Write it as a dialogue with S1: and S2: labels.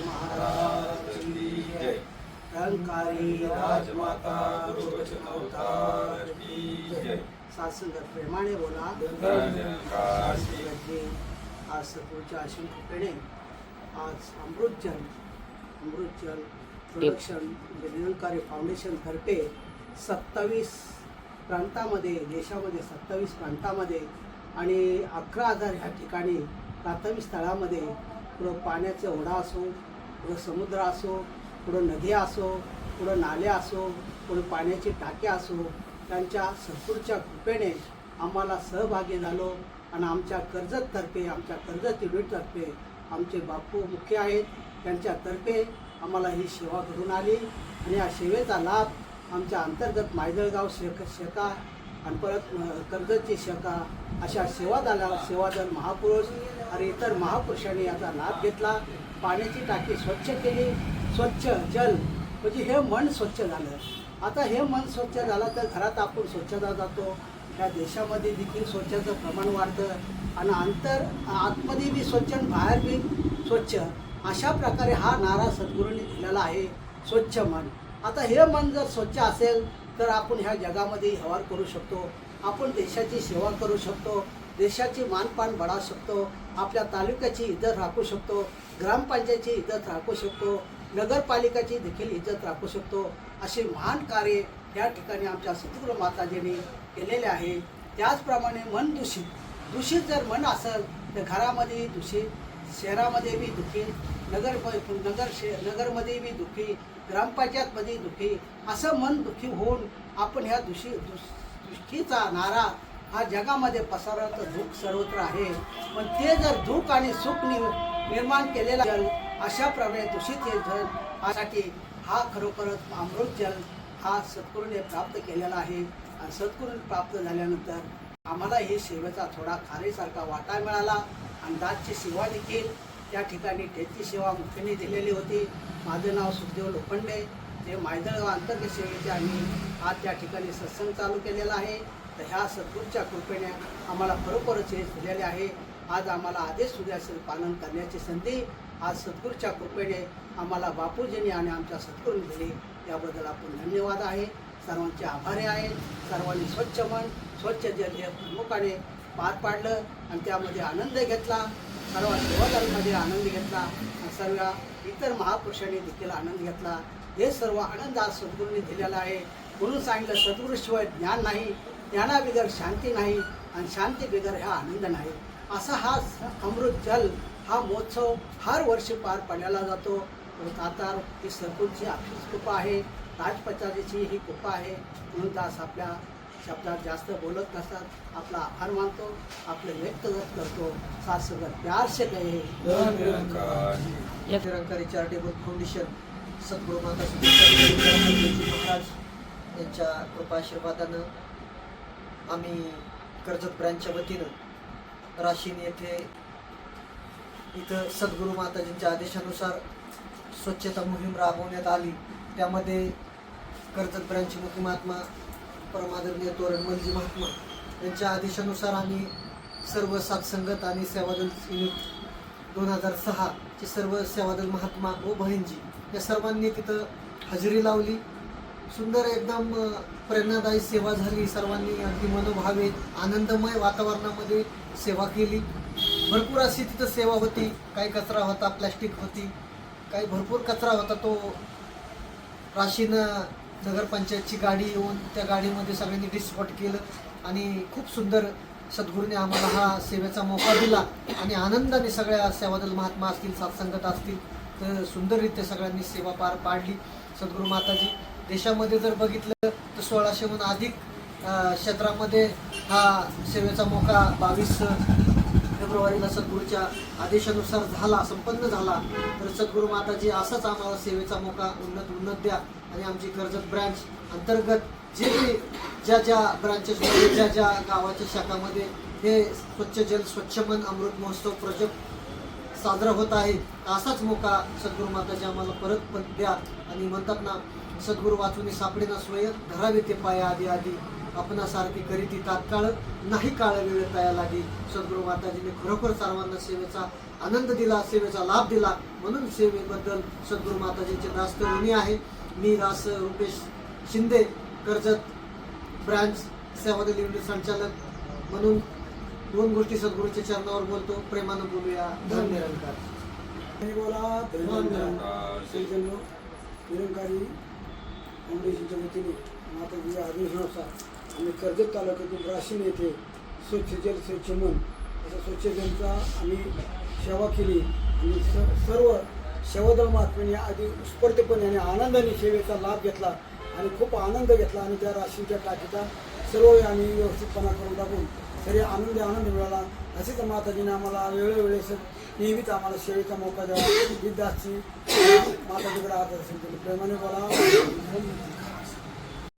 S1: महाराज की जय। रंगकारी राजमाता गुरुवचन अवतार की जय।
S2: सात्संगत प्रेमाने बोला। आज सद्गुरूच्या असीम कृपेने आज अमृतजल प्रोडक्शन म्हणजे निरंकारी फाउंडेशन तर्फे 27 प्रांतामध्ये, देशामध्ये 27 प्रांतामध्ये आणि 11,000 ह्या ठिकाणी प्राथमिक स्थळामध्ये पुढं पाण्याचे ओढा असो, पुढं समुद्र असो, पुढं नद्या असो, पुढं नाल्या असो, पुढं पाण्याची टाक्या असो, त्यांच्या सद्गुरूच्या कृपेने आम्हाला सहभागी झालो आणि आमच्या कर्जततर्फे, आमच्या कर्जत युनिटतर्फे आमचे बापू मुख्य आहेत, त्यांच्यातर्फे आम्हाला ही सेवा घडून आली आणि या सेवेचा लाभ आमच्या अंतर्गत मायदळगाव शेका आणि परत कर्जतची शेका अशा सेवादल महापुरुष आणि इतर महापुरुषांनी याचा लाभ घेतला। पाण्याची टाकी स्वच्छ केली, स्वच्छ जल म्हणजे हे मन स्वच्छ झालं। आता हे मन स्वच्छ झालं तर घरात आपण स्वच्छता जातो, या देशामध्ये देखील स्वच्छतेचं प्रमाण वाढतं आणि आतमध्ये बी स्वच्छ आणि बाहेर बी स्वच्छ, अशा प्रकारे हा नारा सद्गुरूंनी दिलेला आहे, स्वच्छ मन। आता हे मन जर स्वच्छ असेल तर आपण ह्या जगामध्ये व्यवहार करू शकतो, आपण देशाची सेवा करू शकतो, देशाची मानपान बढावू शकतो, आपल्या तालुक्याची इज्जत राखू शकतो, ग्रामपंचायतीची इज्जत राखू शकतो, नगरपालिकाची देखील इज्जत राखू शकतो। असे महान कार्य या ठिकाणी आमच्या सद्गुरू माताजींनी केलेले आहे। त्याचप्रमाणे मन दूषित जर मन असेल तर घरामध्ये दूषित, शहरामध्ये बी दुःखी, नगरमध्ये बी दुःखी, ग्रामपंचायतमध्ये दुःखी, असं मन दुःखी होऊन आपण ह्या दुःखीचा नारा हा जगामध्ये पसरवत दुःख सर्वत्र आहे, पण ते जर दुःख आणि सुख निर्माण केलेला जल अशा प्रकारे दूषित हे जल यासाठी हा खरोखरच अमृत जल हा सद्गुरूने प्राप्त केलेला आहे। आणि सद्गुरू प्राप्त झाल्यानंतर आम्हाला ही सेवेचा थोडा खारीसारखा वाटा मिळाला आणि दासची सेवा देखील त्या ठिकाणी त्याची सेवा मुख्याने दिलेली होती। माझं नाव सुखदेव लोखंडे, जे मायदळगाव अंतर्गत सेवेचे आम्ही आज त्या ठिकाणी सत्संग चालू केलेला आहे। तर ह्या सद्गुरूच्या कृपेने आम्हाला खरोखरच हे दिलेले आहे। आज आम्हाला आदेश सूर्याचे पालन करण्याची संधी आज सद्गुरूच्या कृपेने आम्हाला बापूजींनी आणि आमच्या सद्गुरूंनी दिली, याबद्दल आपण धन्यवाद आहे, सर्वांचे आभारी आहे। सर्वांनी स्वच्छ मन स्वच्छ जल हे प्रमुखाने पार पाडलं आणि त्यामध्ये आनंद घेतला, सर्व सेवादारांमध्ये आनंद घेतला आणि सर्व इतर महापुरुषांनी देखील आनंद घेतला। हे सर्व आनंद आज सद्गुरूंनी दिलेला आहे। म्हणून सांगितलं सद्गुरूशिवाय ज्ञान नाही, ज्ञानाबिगर शांती नाही आणि शांती बिगर हा आनंद नाही। असा हा अमृत जल हा महोत्सव हर वर्षी पार पडला जातो। आता ही सद्गुरूची आपलीच कृपा आहे, राजपचारीची ही कृपा आहे। म्हणून दास आपल्या शब्दात जास्त बोलत नसतात, आपला आभार मानतो, आपले व्यक्त करतो। सात्संगत प्यार से कहे
S3: निरंकारी चॅरिटेबल फाउंडेशन सद्गुरू माता महाराज यांच्या कृपा आशीर्वादानं आम्ही कर्जत ब्रँचच्या वतीनं राशीन येथे इथं सद्गुरू माताजींच्या आदेशानुसार स्वच्छता मोहीम राबवण्यात आली। त्यामध्ये कर्जत ब्रँचचे मुख्य महात्मा परमादरणीय तोरणमलजी महात्मा यांच्या आदेशानुसार आम्ही सर्व सात्संगत आणि सेवादल युनिट 2006 चे सर्व सेवादल महात्मा व बहीणजी या सर्वांनी तिथं हजेरी लावली। सुंदर एकदम प्रेरणादायी सेवा झाली। सर्वांनी अगदी मनोभावे आनंदमय वातावरणामध्ये सेवा केली। भरपूर अशी तिथं सेवा होती, काही कचरा होता, प्लॅस्टिक होती, काही भरपूर कचरा होता। तो राशीन नगरपंचायतची गाडी येऊन त्या गाडीमध्ये सगळ्यांनी डिस्पोट केलं आणि खूप सुंदर सद्गुरूने आम्हाला हा सेवेचा मौका दिला आणि आनंदाने सगळ्या सेवादल महात्मा असतील, सत्संगत असतील तर सुंदररित्या सगळ्यांनी सेवा पार पाडली। सद्गुरू माताजी देशामध्ये जर बघितलं तर 1600हून अधिक क्षेत्रामध्ये हा सेवेचा मौका 22 फेब्रुवारीला सद्गुरूच्या आदेशानुसार संपन्न झाला। तर सद्गुरू माताजी असाच आम्हाला सेवेचा मौका उन्नत द्या आणि आमची कर्जत ब्रँच अंतर्गत ज्या ब्रांचेसमध्ये ज्या गावाच्या शाखामध्ये हे स्वच्छ जल स्वच्छ मन अमृत महोत्सव प्रोजेक्ट साजरा होत आहे, असाच मौका सद्गुरू माताजी आम्हाला परत द्या। आणि म्हणतात ना, सद्गुरू वाचून सापडे ना सोय, धरावे ते पाया आधी आधी। आपणासारखी करीती तात्काळ नाही काळ वेळ तया लागी. सद्गुरू माताजीने खरोखर सर्वांना सेवेचा आनंद दिला, सेवेचा लाभ दिला, म्हणून सेवेबद्दल सद्गुरू माताजींचे दास ऋणी आहे. मी दास रुपेश शिंदे, कर्जत ब्रांच सेवादल युनिट संचालक म्हणून 2 गोष्टी सद्गुरूच्या चरणावर बोलतो. प्रेमानं बोलूया. धन्यवाद.
S4: बोला चैतन्य निरंकारी फाउंडेशनच्या वतीने माताजीच्या आदेशानुसार आम्ही कर्जत तालुक्यातील राशीन येथे स्वच्छ जल स्वच्छ मन अशा स्वच्छ जलचा आम्ही सेवा केली आणि सर्व सेवादल महात्म्यांनी आधी उत्स्फूर्तपणे आणि आनंदाने सेवेचा लाभ घेतला आणि खूप आनंद घेतला आणि त्या राशीच्या टाकीचा सर्व आम्ही व्यवस्थितपणा करून टाकून तरी आनंद मिळाला. असेच माताजीने आम्हाला वेळोवेळेस नेहमीच आम्हाला सेवेचा मौका द्यावा. विद्यार्थी माताजीकडे आता असेल प्रेमाने बोला.